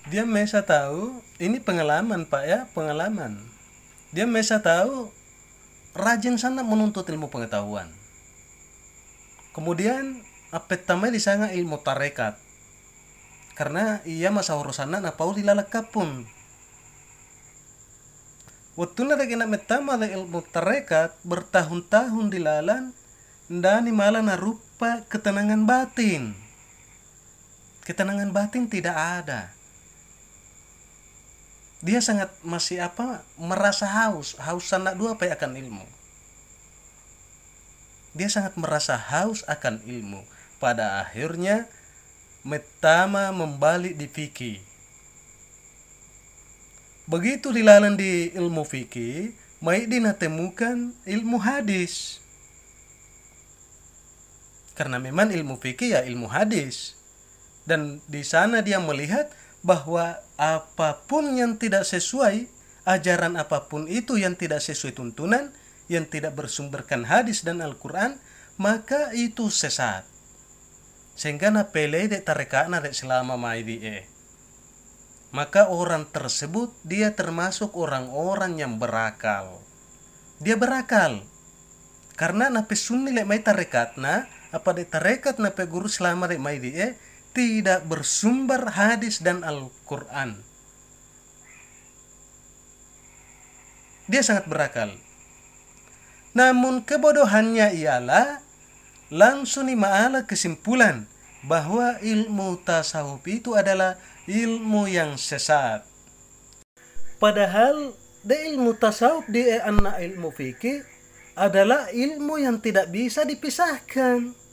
Dia mesa tahu, ini pengalaman Pak ya, pengalaman. Dia mesa tahu rajin sana menuntut ilmu pengetahuan. Kemudian apa tamai di sana ilmu tarekat. Karena ia masa urusan na pau dilalakap pun. Waktu na kena metama da ilmu tarekat bertahun-tahun dilalan ndani malah narupa ketenangan batin. Ketenangan batin tidak ada. Dia sangat masih merasa haus sana dua apa akan ilmu. Dia sangat merasa haus akan ilmu. Pada akhirnya metama membalik di fikih. Begitu dilalan di ilmu fikih, mai dinatemukan ilmu hadis. Karena memang ilmu fikih ya ilmu hadis. Dan di sana dia melihat bahwa apapun yang tidak sesuai, ajaran apapun itu yang tidak sesuai tuntunan, yang tidak bersumberkan hadis dan Al-Quran, maka itu sesat. Sehingga na pele de tarekana de selama mai di maka orang tersebut dia termasuk orang-orang yang berakal. Dia berakal. Karena na pesunni le mai tarekatna, apa de tarekat na pe guru selama de mai di tidak bersumber hadis dan Al-Quran. Dia sangat berakal. Namun kebodohannya ialah langsung ma'ala kesimpulan bahwa ilmu tasawuf itu adalah ilmu yang sesat. Padahal ilmu tasawuf di anak ilmu fikih adalah ilmu yang tidak bisa dipisahkan.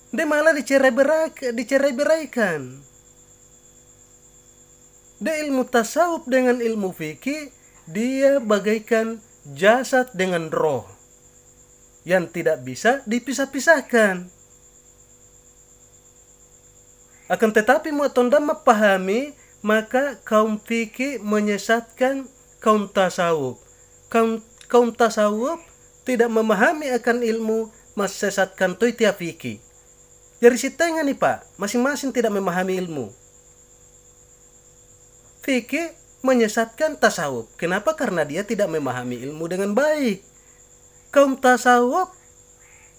Dia malah dicerai-beraikan. Dia ilmu tasawuf dengan ilmu fikih, dia bagaikan jasad dengan roh yang tidak bisa dipisah-pisahkan. Akan tetapi muatonda memahami, maka kaum fikih menyesatkan kaum tasawuf. Kaum tasawuf tidak memahami akan ilmu, mesesatkan tiap fikih. Dari sitengah nih Pak, masing-masing tidak memahami ilmu. Fikih menyesatkan tasawuf. Kenapa? Karena dia tidak memahami ilmu dengan baik. Kaum tasawuf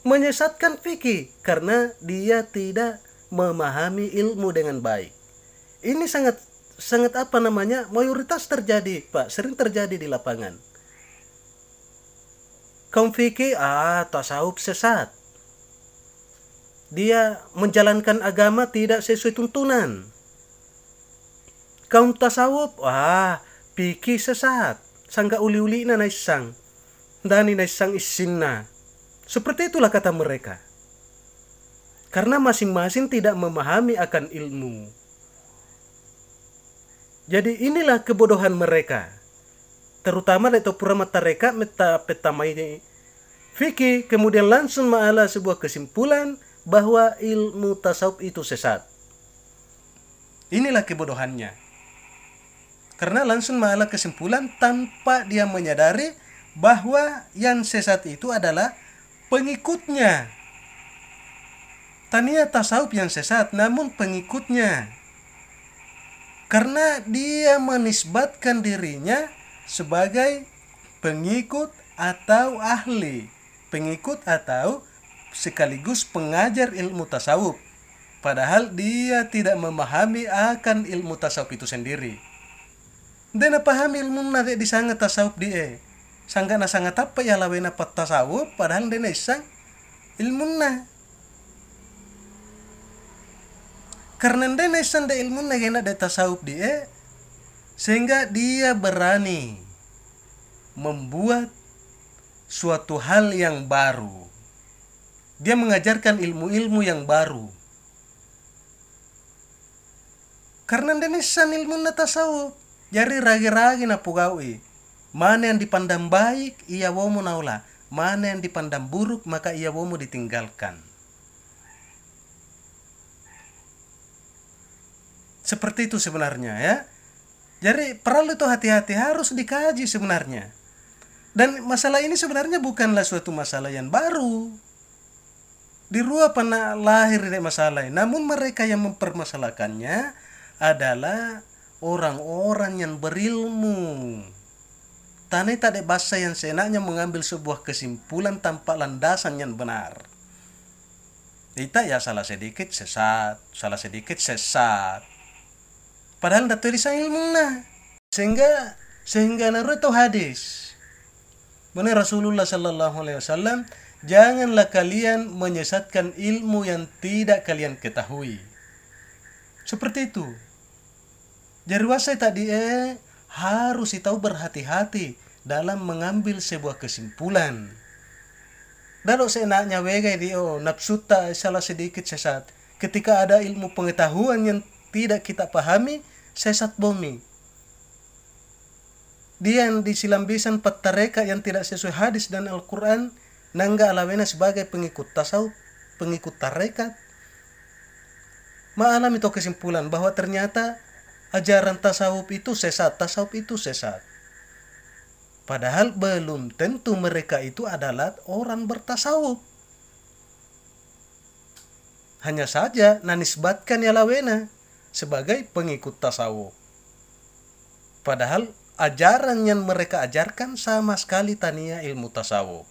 menyesatkan fikih karena dia tidak memahami ilmu dengan baik. Ini sangat mayoritas terjadi Pak, sering terjadi di lapangan. Kaum fikih tasawuf sesat. Dia menjalankan agama tidak sesuai tuntunan. Kaum tasawuf fikih sesat. Sangga uli-uli na naisang. Dani naisang isinna. Seperti itulah kata mereka. Karena masing-masing tidak memahami akan ilmu. Jadi inilah kebodohan mereka. Terutama itu pura mereka petamai fikih, kemudian langsung ma'ala sebuah kesimpulan bahwa ilmu tasawuf itu sesat. Inilah kebodohannya. Karena langsung ma'ala kesimpulan tanpa dia menyadari bahwa yang sesat itu adalah pengikutnya. Tania tasawuf yang sesat, namun pengikutnya. Karena dia menisbatkan dirinya sebagai pengikut atau ahli. Pengikut atau sekaligus pengajar ilmu tasawuf. Padahal dia tidak memahami akan ilmu tasawuf itu sendiri. Dan pahami ilmu nade di sangat tasawuf dia. Sangga na sangat apa ya lawena pat tasawuf, padahal dia isang ilmu na. Karena dia isang da ilmu na gena de tasawuf dia, sehingga dia berani membuat suatu hal yang baru. Dia mengajarkan ilmu-ilmu yang baru. Karena dia isang ilmu na tasawuf. Jadi ragi-ragi na pugawi. Mana yang dipandang baik, ia womu naula. Mana yang dipandang buruk, maka ia womu ditinggalkan. Seperti itu sebenarnya ya. Jadi perlu itu hati-hati, harus dikaji sebenarnya. Dan masalah ini sebenarnya bukanlah suatu masalah yang baru. Di Rua pernah lahir dari masalah ini. Namun mereka yang mempermasalahkannya adalah orang-orang yang berilmu. Tani tak ada bahasa yang seenaknya mengambil sebuah kesimpulan tanpa landasan yang benar. Kita ya salah sedikit sesat, salah sedikit sesat. Padahal tidak tulisan ilmu nah. Sehingga naruh itu hadis. Mana Rasulullah sallallahu alaihi wasallam, janganlah kalian menyesatkan ilmu yang tidak kalian ketahui. Seperti itu. Jadi wasai tadi harus tahu berhati-hati dalam mengambil sebuah kesimpulan. Dalam seenaknya wegai nafsu tak salah sedikit sesat. Ketika ada ilmu pengetahuan yang tidak kita pahami, sesat bumi. Dia yang disilambisan petareka yang tidak sesuai hadis dan Al-Quran, nangga alawena sebagai pengikut tasawuf, pengikut tarekat. Ma'alam itu kesimpulan bahwa ternyata ajaran tasawuf itu sesat, tasawuf itu sesat. Padahal belum tentu mereka itu adalah orang bertasawuf. Hanya saja nanisbatkan ya lawena sebagai pengikut tasawuf. Padahal ajaran yang mereka ajarkan sama sekali tania ilmu tasawuf.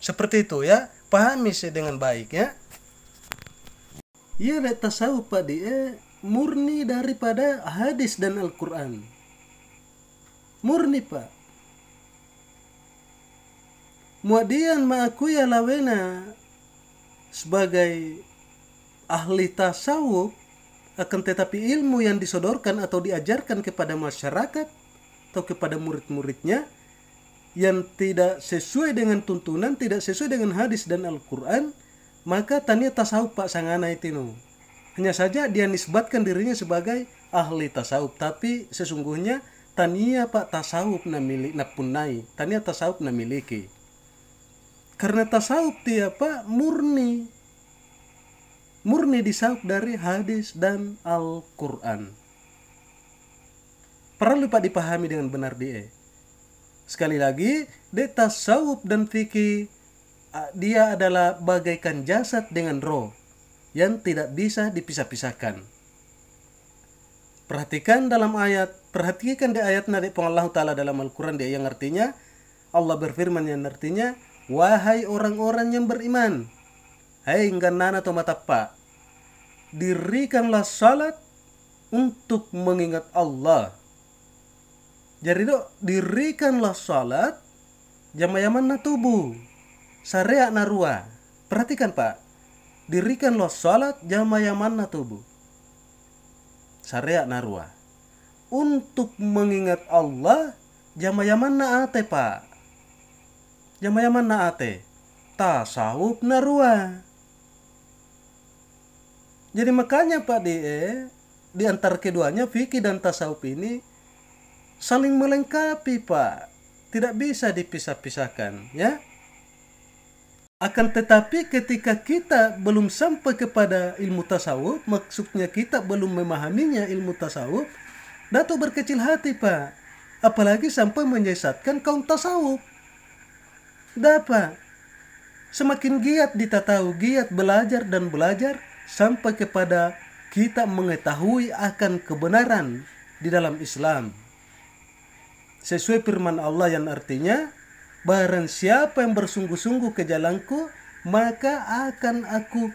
Seperti itu ya, pahami dengan baik ya. Ia tasawuf Pak murni daripada hadis dan Al-Quran. Murni Pak. Muadian ma'akui lawena sebagai ahli tasawuf, akan tetapi ilmu yang disodorkan atau diajarkan kepada masyarakat atau kepada murid-muridnya yang tidak sesuai dengan tuntunan, tidak sesuai dengan hadis dan Al-Quran, maka tania tasawuf Pak sangana itu. Hanya saja dia nisbatkan dirinya sebagai ahli tasawuf, tapi sesungguhnya tania Pak tasawuf na milik na punai, tania tasawuf na miliki. Karena tasawuf dia Pak murni disawuf dari hadis dan Al-Quran. Perlu Pak dipahami dengan benar dia. Sekali lagi, tasawuf dan fikih dia adalah bagaikan jasad dengan roh yang tidak bisa dipisah-pisahkan. Perhatikan di ayat dari Allah Ta'ala dalam Al-Quran dia yang artinya, Allah berfirman yang artinya, wahai orang-orang yang beriman, hai nganana atau matapa, dirikanlah salat untuk mengingat Allah. Jadi dirikanlah salat jamayaman na tubuh sarea narua. Perhatikan Pak, dirikanlah salat jamayaman na tubuh sarea narua untuk mengingat Allah. Jamayaman na ate Pak, jamayaman na ate tasawuf narua. Jadi makanya Pak di antara keduanya fikih dan tasawuf ini saling melengkapi Pak, tidak bisa dipisah-pisahkan ya. Akan tetapi ketika kita belum sampai kepada ilmu tasawuf, maksudnya kita belum memahaminya ilmu tasawuf, datu berkecil hati Pak, apalagi sampai menyesatkan kaum tasawuf. Dapat semakin giat tahu, giat belajar dan belajar sampai kepada kita mengetahui akan kebenaran di dalam Islam. Sesuai firman Allah yang artinya, barang siapa yang bersungguh-sungguh ke jalanku, maka akan aku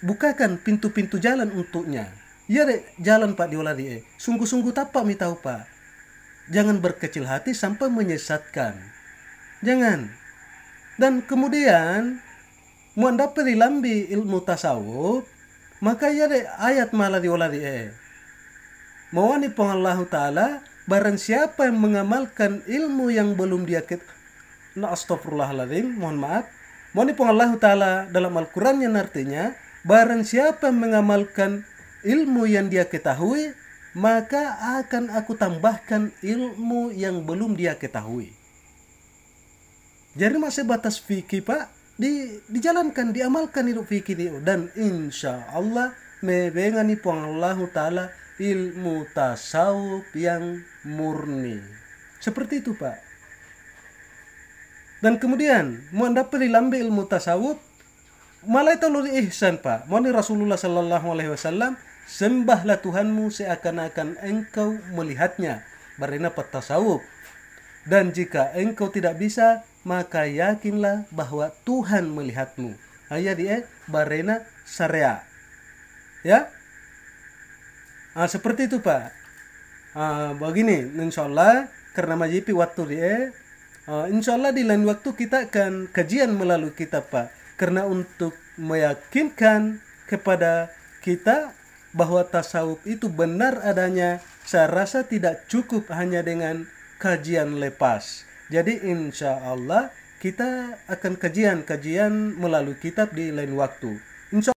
bukakan pintu-pintu jalan untuknya. Ya jalan Pak dioladi sungguh-sungguh tapak mi tahu Pak. Jangan berkecil hati sampai menyesatkan. Jangan. Dan kemudian mau dapat dilambi ilmu tasawuf, maka ya ayat malah dioladi mau ni Allah Ta'ala, barang siapa yang mengamalkan ilmu yang belum dia astagfirullahaladzim, mohon maaf. Mau ni Allah Ta'ala dalam Al-Quran yang artinya, barang siapa yang mengamalkan ilmu yang dia ketahui, maka akan aku tambahkan ilmu yang belum dia ketahui. Jadi masih batas fikih Pak, dijalankan, diamalkan hidup fikih dia, dan insya Allah mebengani Allah Ta'ala ilmu tasawuf yang murni. Seperti itu Pak. Dan kemudian mau dapat dilambi ilmu tasawuf, malah itu ihsan Pak. Mau Rasulullah sallallahu alaihi wasallam sembahlah Tuhanmu seakan-akan engkau melihatnya. Barena tasawuf. Dan jika engkau tidak bisa, maka yakinlah bahwa Tuhan melihatmu. Ayat dia barena syariah. Ya, seperti itu Pak. Begini, insyaallah karena majipi waktu dia, insyaallah di lain waktu kita akan kajian melalui kitab Pak. Karena untuk meyakinkan kepada kita bahwa tasawuf itu benar adanya, saya rasa tidak cukup hanya dengan kajian lepas. Jadi insya Allah kita akan kajian melalui kitab di lain waktu. Insya